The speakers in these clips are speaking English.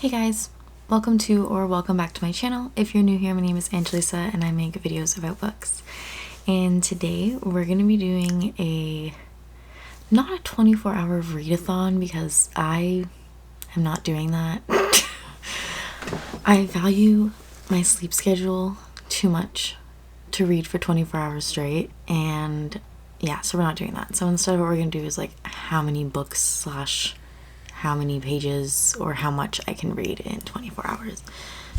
Hey guys, welcome to or welcome back to my channel. If you're new here, my name is Angelisa and I make videos about books. And today we're going to be doing not a 24-hour readathon because I am not doing that. I value my sleep schedule too much to read for 24 hours straight, and yeah, so we're not doing that. So instead what we're going to do is like how many books / how many pages or how much I can read in 24 hours.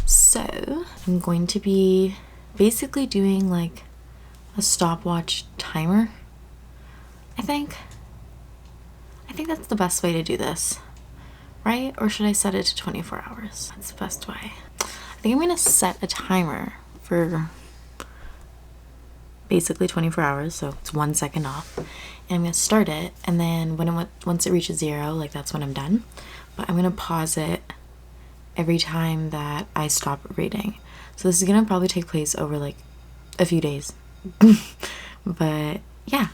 So I'm going to be basically doing like a stopwatch timer. I think that's the best way to do this, right? Or should I set it to 24 hours? That's the best way. I think I'm gonna set a timer for basically 24 hours, so it's 1 second off, and I'm gonna start it, and then once it reaches 0, like that's when I'm done. But I'm gonna pause it every time that I stop reading. So this is gonna probably take place over like a few days. but yeah,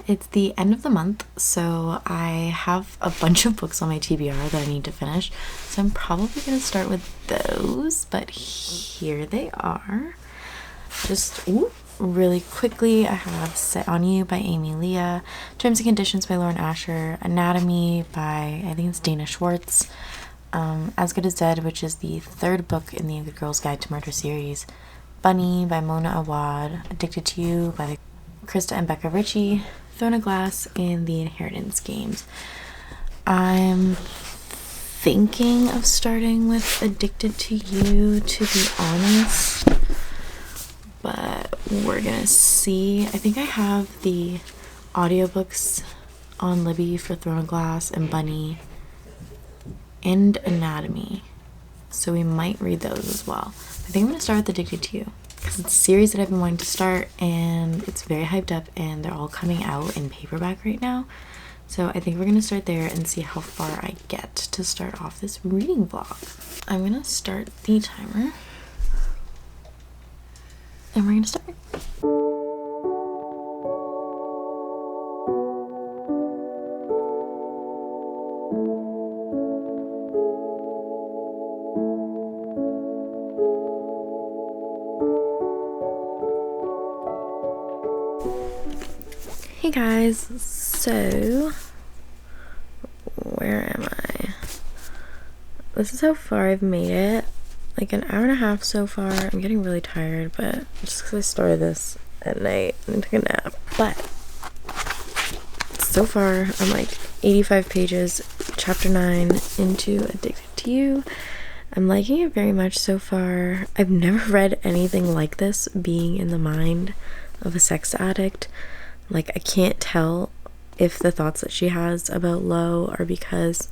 it's the end of the month, so I have a bunch of books on my TBR that I need to finish, so I'm probably gonna start with those, but here they are. Just really quickly, I have Set on You by Amy Leah, Terms and Conditions by Lauren Asher, Anatomy by, I think it's Dana Schwartz, As Good as Dead, which is the third book in the Good Girl's Guide to Murder series, Bunny by Mona Awad, Addicted to You by Krista and Becca Ritchie, Throne of Glass, and The Inheritance Games. I'm thinking of starting with Addicted to You, to be honest, but we're gonna see. I think I have the audiobooks on Libby for Throne of Glass and Bunny and Anatomy, so we might read those as well. I think I'm gonna start with Addicted to You because it's a series that I've been wanting to start, and it's very hyped up, and they're all coming out in paperback right now. So I think we're gonna start there and see how far I get to start off this reading vlog. I'm gonna start the timer, and we're gonna start. Hey guys, so where am I? This is how far I've made it. Like an hour and a half so far. I'm getting really tired, but just because I started this at night and took a nap. But so far I'm like 85 pages, chapter 9 into Addicted to You. I'm liking it very much so far. I've never read anything like this, being in the mind of a sex addict. Like, I can't tell if the thoughts that she has about Lo are because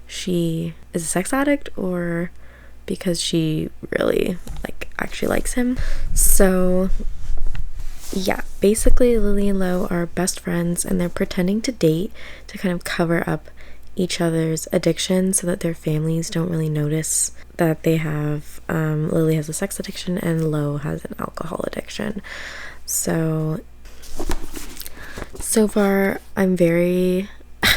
she is a sex addict or because she really actually likes him. So yeah, basically Lily and Lo are best friends, and they're pretending to date to kind of cover up each other's addiction so that their families don't really notice that they have Lily has a sex addiction and Lo has an alcohol addiction. So far I'm very,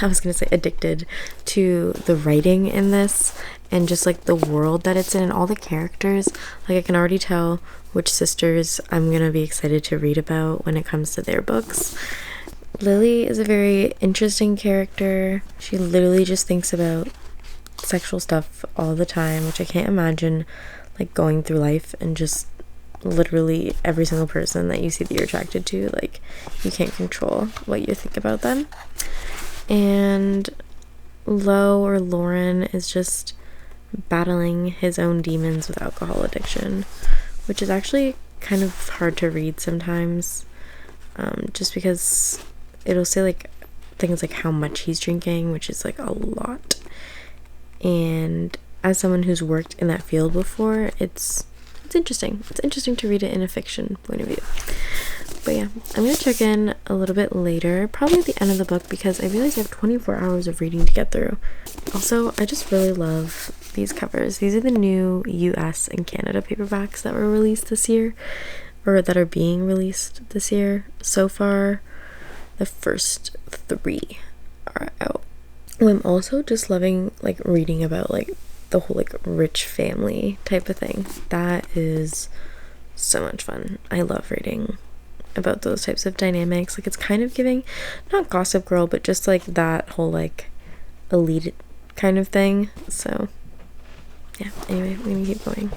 I was gonna say addicted to the writing in this, and just like the world that it's in and all the characters. Like, I can already tell which sisters I'm gonna be excited to read about when it comes to their books. Lily is a very interesting character. She literally just thinks about sexual stuff all the time, which I can't imagine like going through life and just literally every single person that you see that you're attracted to, like, you can't control what you think about them. And Lo, or Lauren, is just battling his own demons with alcohol addiction, which is actually kind of hard to read sometimes, just because it'll say like things like how much he's drinking, which is like a lot, and as someone who's worked in that field before, it's interesting. It's interesting to read it in a fiction point of view. But yeah, I'm gonna check in a little bit later, probably at the end of the book, because I realize I have 24 hours of reading to get through. Also, I just really love these covers. These are the new US and Canada paperbacks that were released this year, or that are being released this year. So far, the first 3 are out. I'm also just loving like reading about like the whole like rich family type of thing. That is so much fun. I love reading about those types of dynamics. Like, it's kind of giving, not Gossip Girl, but just like that whole like elite kind of thing. So yeah, anyway, I'm gonna keep going.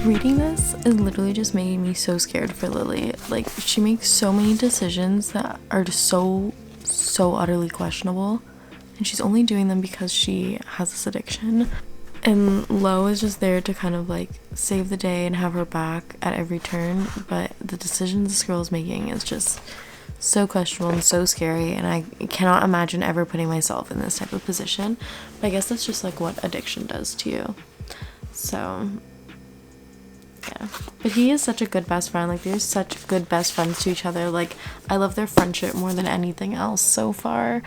Reading this is literally just making me so scared for Lily. Like, she makes so many decisions that are just so utterly questionable, and she's only doing them because she has this addiction. And Lo is just there to kind of like save the day and have her back at every turn, but the decisions this girl is making is just so questionable and so scary, and I cannot imagine ever putting myself in this type of position. But I guess that's just like what addiction does to you. So yeah, but he is such a good best friend. Like, they're such good best friends to each other. Like, I love their friendship more than anything else so far.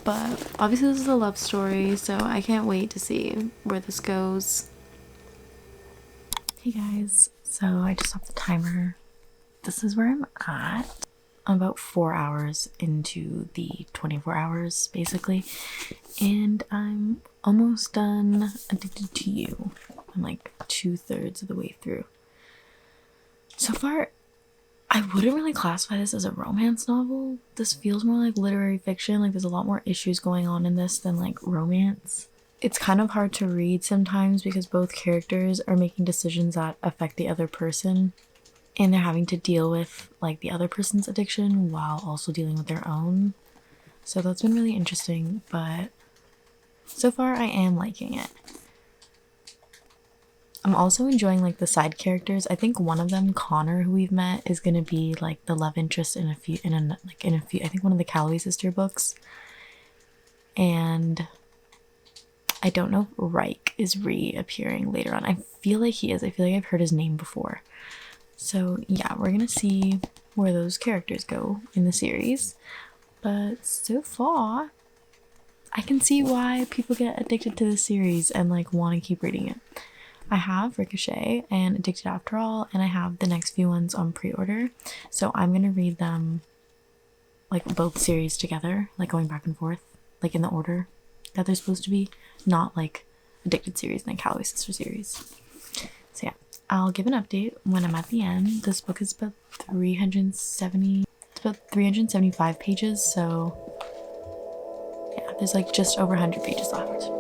But obviously this is a love story, so I can't wait to see where this goes. Hey guys, so I just stopped the timer. This is where I'm at. I'm about 4 hours into the 24 hours basically, and I'm almost done Addicted to You. I'm like 2/3 of the way through. So far, I wouldn't really classify this as a romance novel. This feels more like literary fiction. Like, there's a lot more issues going on in this than like romance. It's kind of hard to read sometimes because both characters are making decisions that affect the other person, and they're having to deal with like the other person's addiction while also dealing with their own. So that's been really interesting, but so far I am liking it. I'm also enjoying like the side characters. I think one of them, Connor, who we've met, is gonna be like the love interest in a few I think one of the Calloway sister books. And I don't know if Reich is reappearing later on. I feel like he is. I feel like I've heard his name before. So yeah, we're gonna see where those characters go in the series. But so far, I can see why people get addicted to the series and like want to keep reading it. I have Ricochet and Addicted After All, and I have the next few ones on pre-order. So I'm gonna read them, like both series together, like going back and forth, like in the order that they're supposed to be, not like Addicted series and then Calloway Sister series. So yeah, I'll give an update when I'm at the end. This book is about 375 pages, so yeah, there's like just over 100 pages left.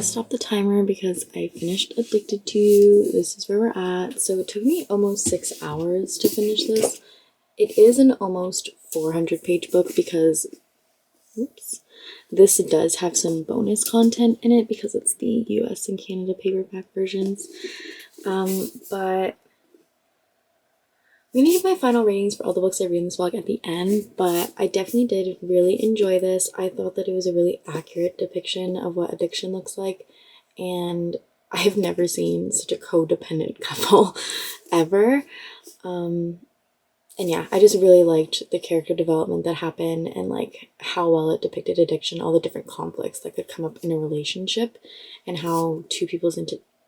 Stop the timer because I finished Addicted to You. This is where we're at. So it took me almost 6 hours to finish this. It is an almost 400-page book because, oops, this does have some bonus content in it because it's the US and Canada paperback versions. But I'm gonna give my final ratings for all the books I read in this vlog at the end, but I definitely did really enjoy this. I thought that it was a really accurate depiction of what addiction looks like, and I've never seen such a codependent couple ever. And yeah, I just really liked the character development that happened and like how well it depicted addiction, all the different conflicts that could come up in a relationship, and how two people's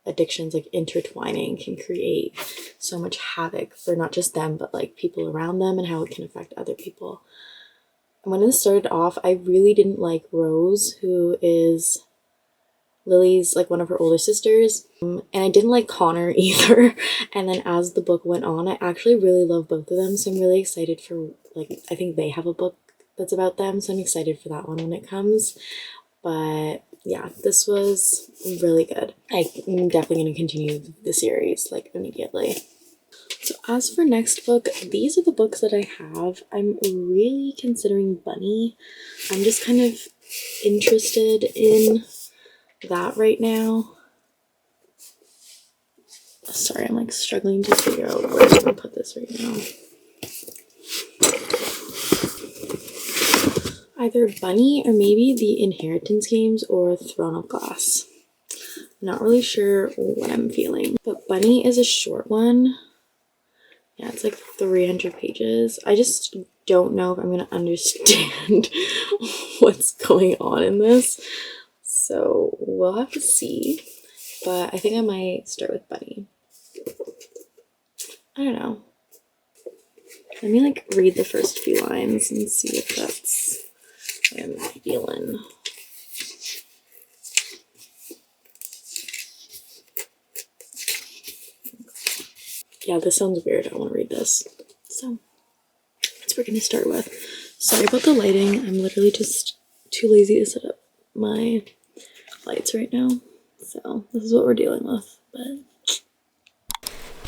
addictions like intertwining can create so much havoc for not just them but like people around them, and how it can affect other people. And when this started off, I really didn't like Rose, who is Lily's like one of her older sisters, and I didn't like Connor either. And then as the book went on, I actually really love both of them, so I'm really excited for, like, I think they have a book that's about them, so I'm excited for that one when it comes. But yeah, this was really good. I'm definitely going to continue the series like immediately. So as for next book, these are the books that I have. I'm really considering Bunny. I'm just kind of interested in that right now. Sorry, I'm like struggling to figure out where I'm gonna put this right now. Either Bunny or maybe the Inheritance Games or Throne of Glass. Not really sure what I'm feeling, but Bunny is a short one. Yeah, it's like 300 pages. I just don't know if I'm gonna understand what's going on in this. So we'll have to see, but I think I might start with Bunny. I don't know. Let me like read the first few lines and see if that's what I'm feeling. Yeah, this sounds weird. I want to read this. So that's what we're gonna start with. Sorry about the lighting. I'm literally just too lazy to set up my lights right now, so this is what we're dealing with. But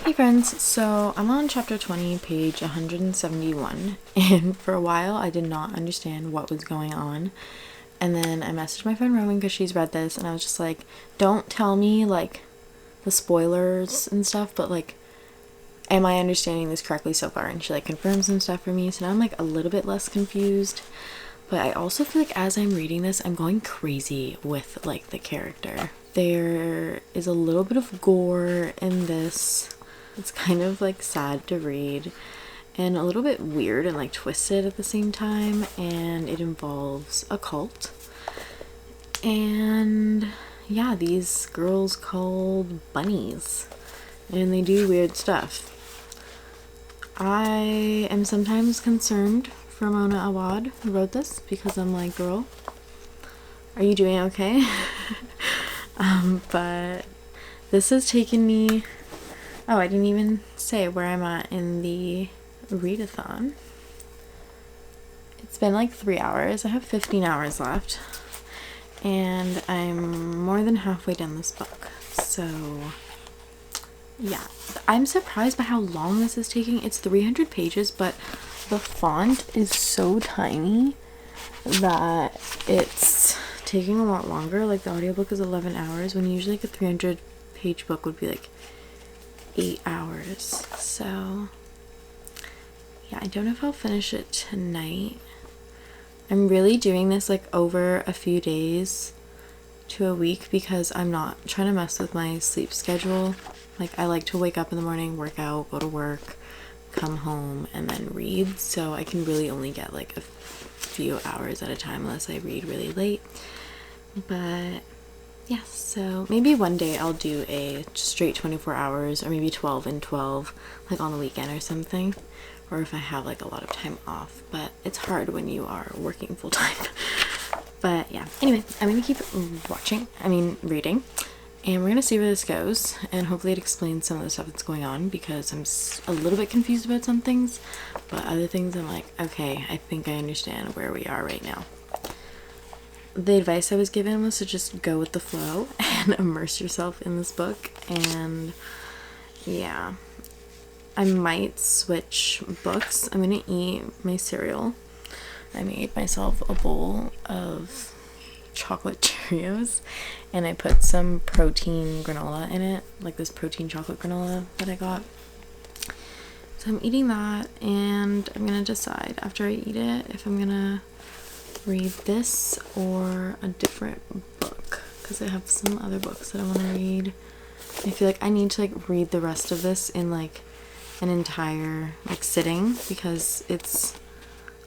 hey friends, so I'm on chapter 20, page 171, and for a while I did not understand what was going on, and then I messaged my friend Rowan because she's read this, and I was just like, don't tell me like the spoilers and stuff, but like, am I understanding this correctly so far? And she like confirmed some stuff for me, so now I'm like a little bit less confused. But I also feel like as I'm reading this, I'm going crazy with like the character. There is a little bit of gore in this. It's kind of like sad to read and a little bit weird and like twisted at the same time. And it involves a cult. And yeah, these girls called bunnies. And they do weird stuff. I am sometimes concerned for Mona Awad, who wrote this, because I'm like, girl, are you doing okay? But this has taken me, oh, I didn't even say where I'm at in the readathon. It's been like 3 hours. I have 15 hours left, and I'm more than halfway done this book. So yeah, I'm surprised by how long this is taking. It's 300 pages, but the font is so tiny that it's taking a lot longer. Like the audiobook is 11 hours when usually like a 300 page book would be like 8 hours. So yeah, I don't know if I'll finish it tonight. I'm really doing this like over a few days to a week because I'm not trying to mess with my sleep schedule. Like I like to wake up in the morning, work out, go to work, come home, and then read, so I can really only get like a few hours at a time unless I read really late. But yeah, so maybe one day I'll do a straight 24 hours or maybe 12 and 12 like on the weekend or something, or if I have like a lot of time off, but it's hard when you are working full-time. But yeah, anyway, I'm gonna keep reading, and we're gonna see where this goes, and hopefully it explains some of the stuff that's going on, because I'm a little bit confused about some things, but other things I'm like, okay, I think I understand where we are right now. The advice I was given was to just go with the flow and immerse yourself in this book, and yeah, I might switch books. I'm gonna eat my cereal. I made myself a bowl of chocolate Cheerios, and I put some protein granola in it, like this protein chocolate granola that I got. So So I'm eating that, and I'm gonna decide after I eat it if I'm gonna read this or a different book, because I have some other books that I want to read. I feel like I need to like read the rest of this in like an entire like sitting, because it's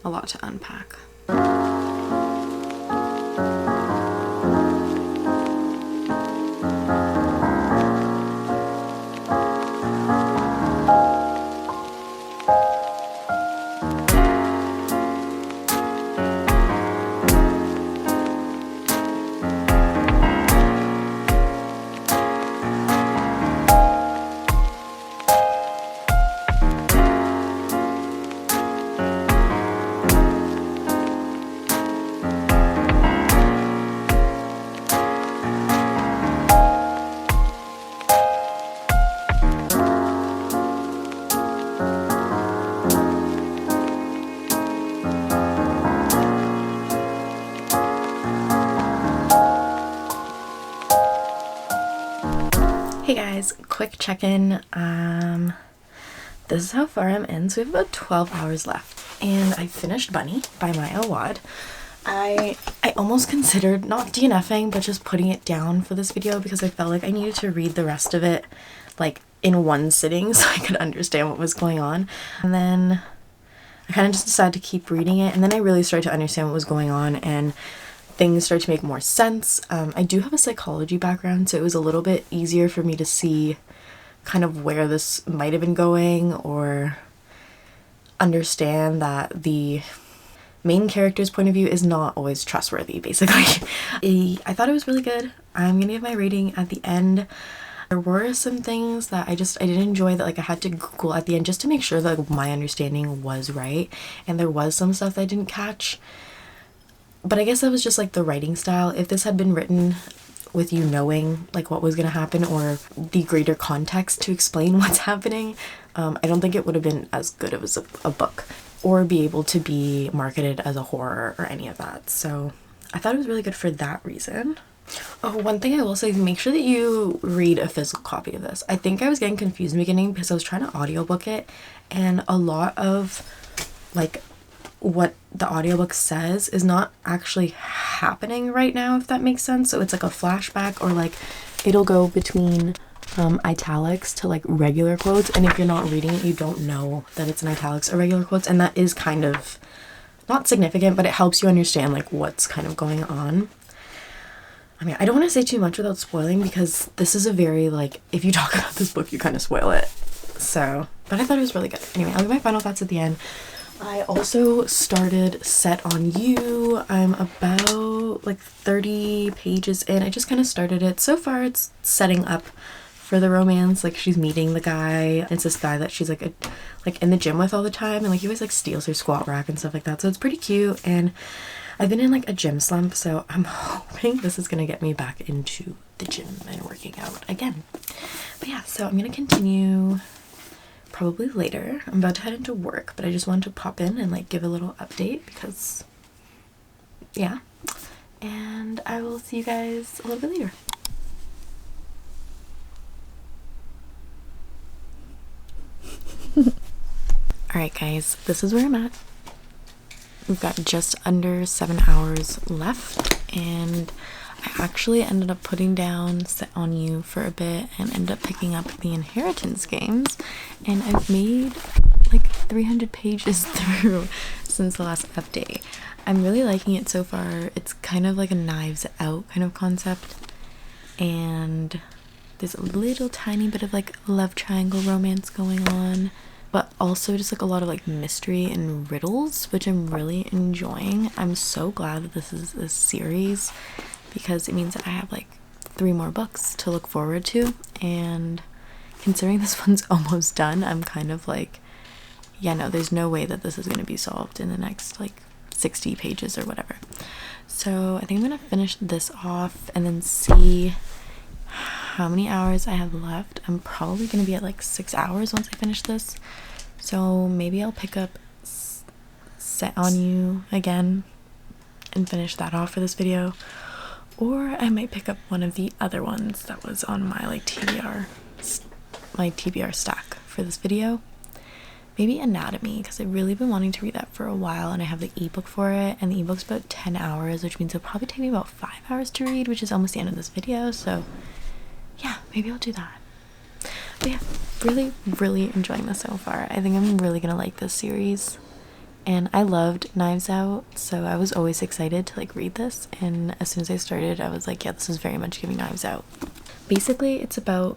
a lot to unpack. Hey guys, quick check-in. This is how far I'm in. So we have about 12 hours left, and I finished Bunny by my Awad. I almost considered not DNFing, but just putting it down for this video, because I felt like I needed to read the rest of it like in one sitting so I could understand what was going on. And then I kind of just decided to keep reading it, and then I really started to understand what was going on, and things start to make more sense. I do have a psychology background, so it was a little bit easier for me to see kind of where this might have been going, or understand that the main character's point of view is not always trustworthy, basically. I thought it was really good. I'm gonna give my rating at the end. There were some things that I didn't enjoy, that like I had to Google at the end just to make sure that like, my understanding was right, and there was some stuff that I didn't catch. But I guess that was just like the writing style. If this had been written with you knowing like what was going to happen, or the greater context to explain what's happening, I don't think it would have been as good as a book, or be able to be marketed as a horror or any of that. So I thought it was really good for that reason. Oh, one thing I will say, make sure that you read a physical copy of this. I think I was getting confused in the beginning because I was trying to audiobook it, and a lot of like what the audiobook says is not actually happening right now, if that makes sense. So it's like a flashback, or like it'll go between italics to like regular quotes, and if you're not reading it, you don't know that it's in italics or regular quotes, and that is kind of not significant, but it helps you understand like what's kind of going on. I mean, I don't want to say too much without spoiling, because this is a very like, if you talk about this book you kind of spoil it. So, but I thought it was really good. Anyway, I'll give my final thoughts at the end. I also started Set on You. I'm about like 30 pages in. I just kind of started it. So far it's setting up for the romance. Like she's meeting the guy. It's this guy that she's like in the gym with all the time, and like he always like steals her squat rack and stuff like that. So it's pretty cute, and I've been in like a gym slump, so I'm hoping this is gonna get me back into the gym and working out again. But yeah, so I'm gonna continue probably later. I'm about to head into work, but I just wanted to pop in and like give a little update, because yeah. And I will see you guys a little bit later. Alright guys, this is where I'm at. We've got just under 7 hours left, and I actually ended up putting down Set on You for a bit and ended up picking up the Inheritance games, and I've made like 300 pages through since the last update. I'm really liking it so far. It's kind of like a Knives Out kind of concept, and there's a little tiny bit of like love triangle romance going on, but also just like a lot of like mystery and riddles, which I'm really enjoying. I'm so glad that this is a series, because it means that I have like 3 more books to look forward to, and considering this one's almost done, I'm kind of like, yeah, no, there's no way that this is going to be solved in the next like 60 pages or whatever. So I think I'm going to finish this off and then see how many hours I have left. I'm probably going to be at like 6 hours once I finish this, so maybe I'll pick up Set on You again and finish that off for this video, or I might pick up one of the other ones that was on my like TBR stack for this video. But maybe anatomy, because I've really been wanting to read that for a while, and I have the ebook for it, and the ebook's about 10 hours, which means it'll probably take me about 5 hours to read, which is almost the end of this video. So yeah, maybe I'll do that. But yeah, really enjoying this so far. I think I'm really gonna like this series, and I loved Knives Out, so I was always excited to like read this, and as soon as I started I was like, yeah, this is very much giving Knives Out. Basically it's about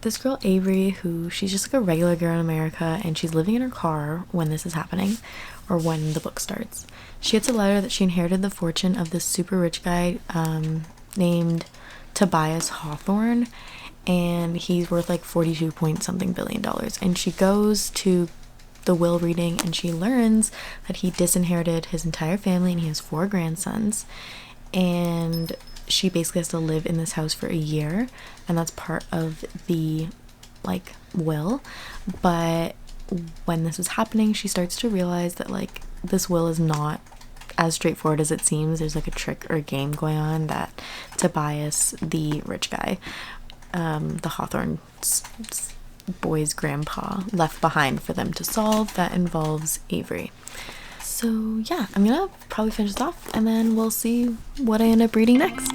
this girl Avery, who she's just like a regular girl in America, and she's living in her car when this is happening, or when the book starts. She gets a letter that she inherited the fortune of this super rich guy named Tobias Hawthorne, and he's worth like 42 point something billion dollars. And she goes to the will reading, and she learns that he disinherited his entire family, and he has 4 grandsons, and she basically has to live in this house for a year, and that's part of the like will. But when this is happening, she starts to realize that like this will is not as straightforward as it seems. There's like a trick or a game going on that Tobias, the rich guy, the Hawthorne boy's grandpa, left behind for them to solve, that involves Avery. So yeah, I'm gonna probably finish this off, and then we'll see what I end up reading next.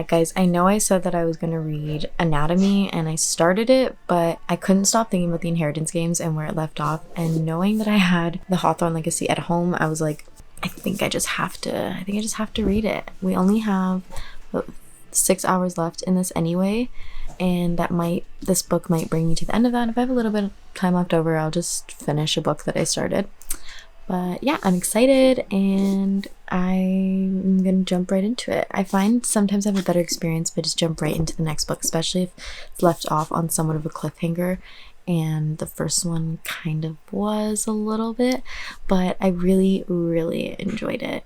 Guys, I know I said that I was going to read Anatomy, and I started it, but I couldn't stop thinking about the Inheritance games and where it left off, and knowing that I had the Hawthorne Legacy at home, I was like, I think I just have to read it. We only have about 6 hours left in this anyway, and this book might bring me to the end of that. If I have a little bit of time left over, I'll just finish a book that I started. But yeah, I'm excited, and I'm gonna jump right into it. I find sometimes I have a better experience if I just jump right into the next book, especially if it's left off on somewhat of a cliffhanger, and the first one kind of was a little bit, but I really enjoyed it.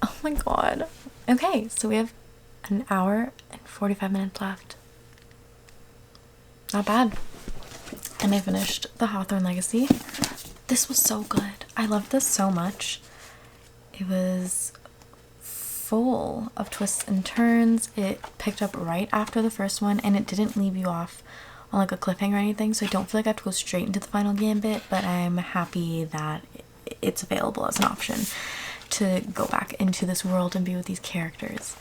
Oh my god. Okay, so we have an hour and 45 minutes left. Not bad. And I finished the Hawthorne Legacy. This was so good. I loved this so much. It was full of twists and turns. It picked up right after the first one, and it didn't leave you off on like a cliffhanger or anything, so I don't feel like I have to go straight into the final gambit, but I'm happy that it's available as an option to go back into this world and be with these characters.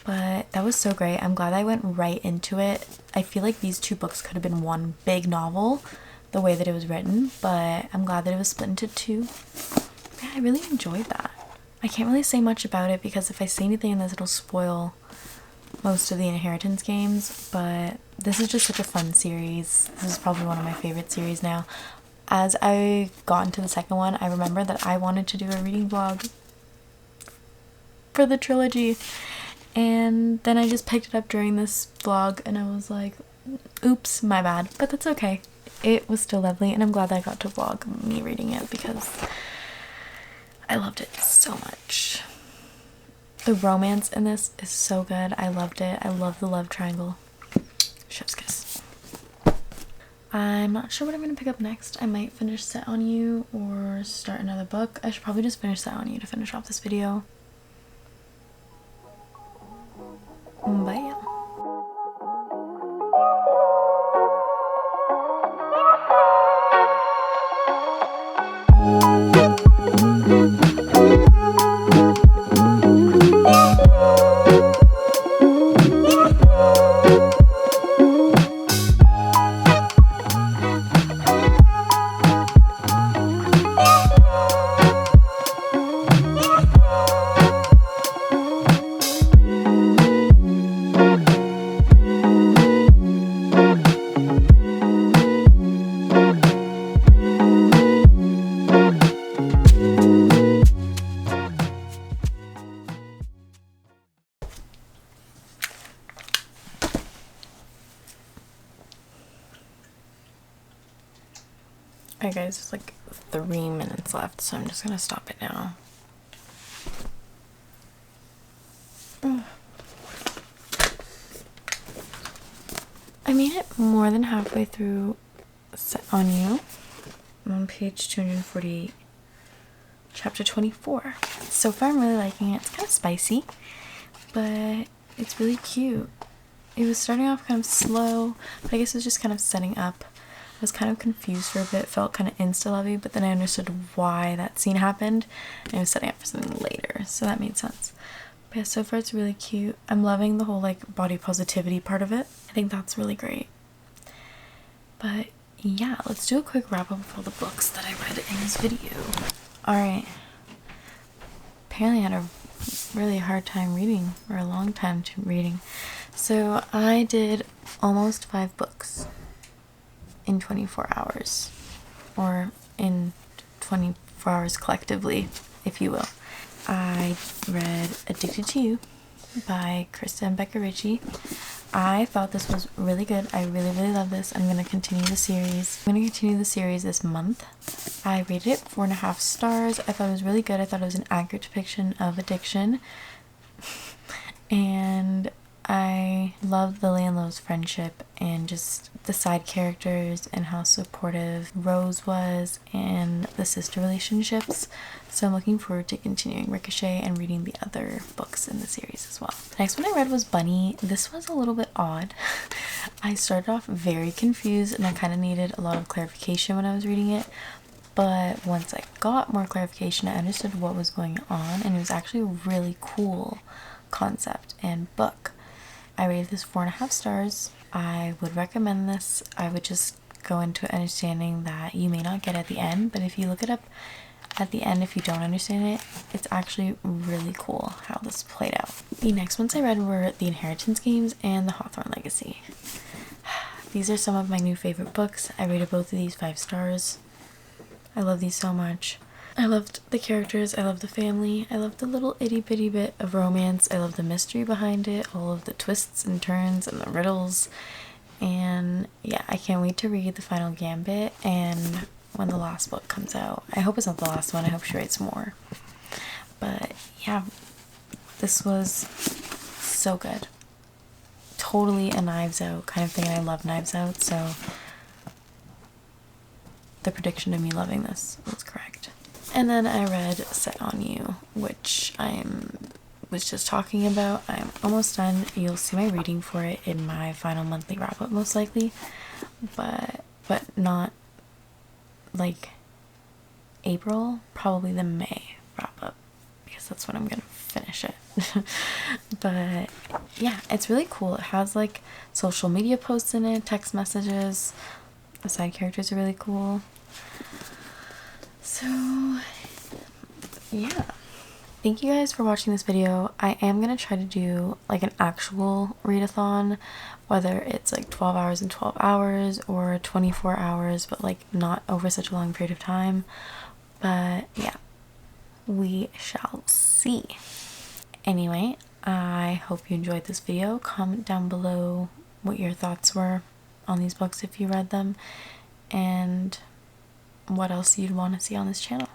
But that was so great. I'm glad I went right into it. I feel like these two books could have been one big novel the way that it was written, but I'm glad that it was split into two. Yeah, I really enjoyed that. I can't really say much about it because if I say anything in this, it'll spoil most of the Inheritance games, but this is just such a fun series. This is probably one of my favorite series now. as I got into the second one, I remembered that I wanted to do a reading vlog for the trilogy, and then I just picked it up during this vlog and I was like, oops, my bad, but that's okay. It was still lovely, and I'm glad that I got to vlog me reading it because I loved it so much. The romance in this is so good. I loved it. I love the love triangle. Chef's kiss. I'm not sure what I'm going to pick up next. I might finish Set on You or start another book. I should probably just finish Set on You to finish off this video. But yeah. Alright guys, there's like 3 minutes left, so I'm just gonna stop it now. I made it more than halfway through Set on You. I'm on page 248, chapter 24. So far I'm really liking it. It's kind of spicy, but it's really cute. It was starting off kind of slow, but I guess it was just kind of setting up. I was kind of confused for a bit, felt kind of insta-lovey, but then I understood why that scene happened, and it was setting up for something later, so that made sense. But yeah, so far it's really cute. I'm loving the whole like body positivity part of it. I think that's really great. But yeah, let's do a quick wrap up of all the books that I read in this video. Alright. Apparently I had a really hard time reading, or a long time reading. So I did almost 5 books in 24 hours, or in 24 hours collectively, if you will. I read Addicted to You by Krista and Becca Ritchie. I thought this was really good. I really love this. I'm going to continue the series. I'm going to continue the series this month. I rated it 4.5 stars. I thought it was really good. I thought it was an accurate depiction of addiction. And I loved Lily and Lo's friendship and just the side characters and how supportive Rose was and the sister relationships. So I'm looking forward to continuing Ricochet and reading the other books in the series as well. The next one I read was Bunny. This was a little bit odd. I started off very confused and I kind of needed a lot of clarification when I was reading it. But once I got more clarification, I understood what was going on, and it was actually a really cool concept and book. I rated this 4.5 stars. I would recommend this. I would just go into it understanding that you may not get it at the end, but if you look it up at the end, if you don't understand it, it's actually really cool how this played out. The next ones I read were The Inheritance Games and The Hawthorne Legacy. These are some of my new favorite books. I rated both of these 5 stars. I love these so much. I loved the characters, I loved the family, I loved the little itty bitty bit of romance, I loved the mystery behind it, all of the twists and turns and the riddles, and yeah, I can't wait to read the final gambit and when the last book comes out. I hope it's not the last one, I hope she writes more. But yeah, this was so good. Totally a Knives Out kind of thing, and I love Knives Out, so the prediction of me loving this was correct. And then I read Set on You, which I was just talking about. I'm almost done. You'll see my reading for it in my final monthly wrap-up most likely, but not like April, probably the May wrap-up, because that's when I'm gonna finish it. But yeah, it's really cool. It has like social media posts in it, text messages. The side characters are really cool. So yeah, Thank you guys for watching this video. I am going to try to do like an actual readathon, whether it's like 12 hours and 12 hours or 24 hours, but like not over such a long period of time. But yeah, we shall see. Anyway, I hope you enjoyed this video. Comment down below what your thoughts were on these books if you read them, and what else you'd want to see on this channel.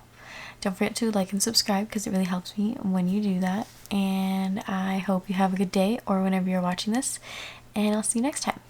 Don't forget to like and subscribe because it really helps me when you do that. And I hope you have a good day or whenever you're watching this, and I'll see you next time.